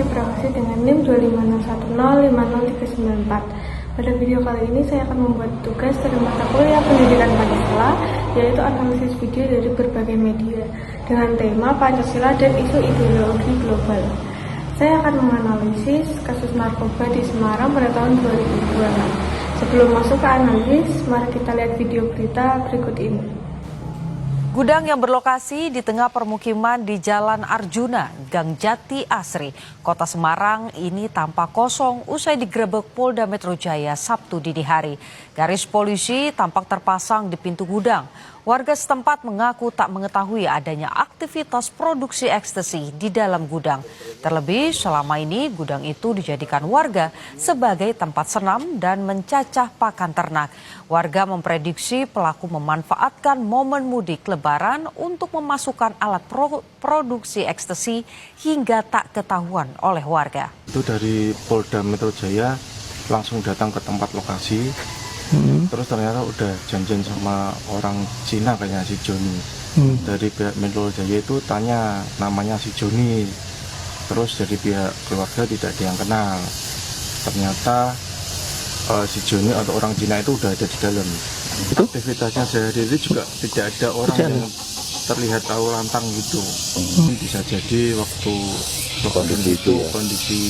beraksi dengan NIM 25610503994. Pada video kali ini saya akan membuat tugas dari mata kuliah Pendidikan Pancasila, yaitu analisis video dari berbagai media dengan tema Pancasila dan isu ideologi global. Saya akan menganalisis kasus narkoba di Semarang pada tahun 2026. Sebelum masuk ke analisis, mari kita lihat video berita berikut ini. Gudang yang berlokasi di tengah permukiman di Jalan Arjuna, Gang Jati Asri, Kota Semarang ini tampak kosong usai digerebek Polda Metro Jaya Sabtu dini hari. Garis polisi tampak terpasang di pintu gudang. Warga setempat mengaku tak mengetahui adanya aktivitas produksi ekstasi di dalam gudang. Terlebih selama ini gudang itu dijadikan warga sebagai tempat senam dan mencacah pakan ternak. Warga memprediksi pelaku memanfaatkan momen mudik Lebaran untuk memasukkan alat produksi ekstasi hingga tak ketahuan oleh warga. Itu dari Polda Metro Jaya langsung datang ke tempat lokasi. Terus ternyata udah janjian sama orang Cina kayaknya si Joni. Dari pihak Metro Jaya itu tanya namanya si Joni. Terus dari pihak keluarga tidak ada yang kenal. Ternyata si Joni atau orang Cina itu udah ada di dalam. Aktivitasnya sehari-hari juga tidak ada orang yang terlihat tahu lantang gitu. Bisa jadi waktu kondisi itu kondisi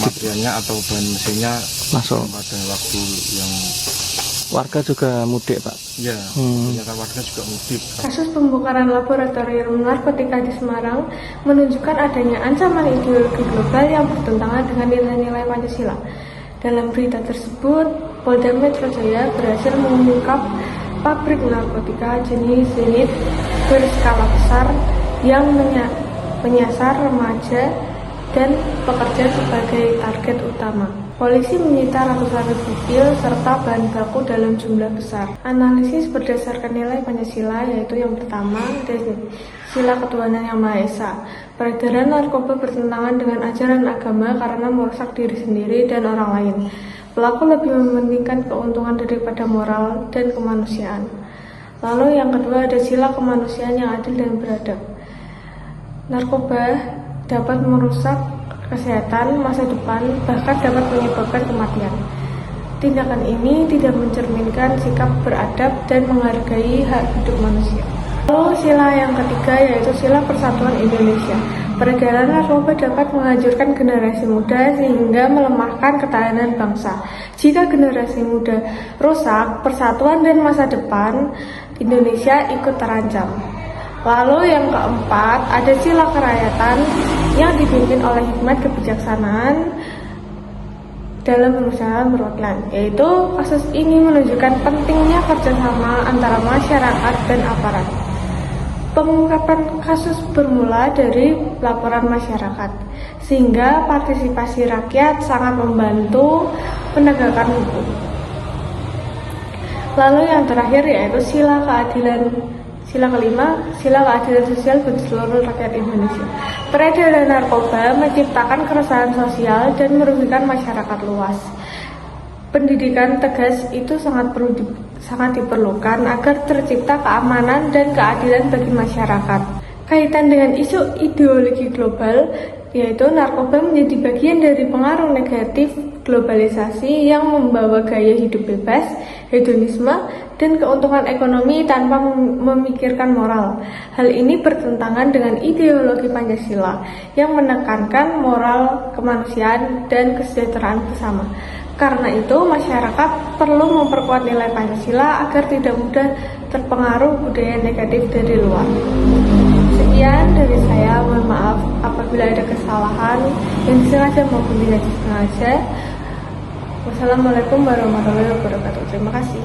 materialnya atau bahan mesinnya masuk pada waktu yang warga juga mudik, Pak. Ya, ternyata warga juga mudik. Kasus pembongkaran laboratorium narkotika di Semarang menunjukkan adanya ancaman ideologi global yang bertentangan dengan nilai-nilai Pancasila. Dalam berita tersebut, Polda Metro Jaya berhasil mengungkap pabrik narkotika jenis Zenit berskala besar yang menyasar remaja dan pekerja sebagai target utama. Polisi menyita ratusan ribu pil serta bahan baku dalam jumlah besar. Analisis berdasarkan nilai Pancasila, yaitu yang pertama, sila ketuhanan yang Maha Esa. Peredaran narkoba bertentangan dengan ajaran agama karena merusak diri sendiri dan orang lain. Pelaku lebih mementingkan keuntungan daripada moral dan kemanusiaan. Lalu yang kedua ada sila kemanusiaan yang adil dan beradab. Narkoba dapat merusak kesehatan, masa depan, bahkan dapat menyebabkan kematian. Tindakan ini tidak mencerminkan sikap beradab dan menghargai hak hidup manusia. Lalu sila yang ketiga yaitu sila persatuan Indonesia. Peredaran narkoba dapat menghancurkan generasi muda sehingga melemahkan ketahanan bangsa. Jika generasi muda rusak, persatuan dan masa depan Indonesia ikut terancam. Lalu yang keempat, ada sila kerakyatan yang dipimpin oleh hikmat kebijaksanaan dalam perusahaan perwakilan, yaitu kasus ini menunjukkan pentingnya kerjasama antara masyarakat dan aparat. Pengungkapan kasus bermula dari laporan masyarakat, sehingga partisipasi rakyat sangat membantu penegakan hukum. Lalu yang terakhir yaitu sila keadilan. Sila kelima, sila keadilan sosial bagi seluruh rakyat Indonesia. Peredaran narkoba menciptakan keresahan sosial dan merugikan masyarakat luas. Pendidikan tegas itu sangat diperlukan agar tercipta keamanan dan keadilan bagi masyarakat. Kaitan dengan isu ideologi global, yaitu narkoba menjadi bagian dari pengaruh negatif globalisasi yang membawa gaya hidup bebas, hedonisme, dan keuntungan ekonomi tanpa memikirkan moral. Hal ini bertentangan dengan ideologi Pancasila yang menekankan moral, kemanusiaan, dan kesejahteraan bersama. Karena itu, masyarakat perlu memperkuat nilai Pancasila agar tidak mudah terpengaruh budaya negatif dari luar. Sekian dari saya, mohon maaf apabila ada kesalahan yang disengaja maupun tidak disengaja. Wassalamualaikum warahmatullahi wabarakatuh. Terima kasih.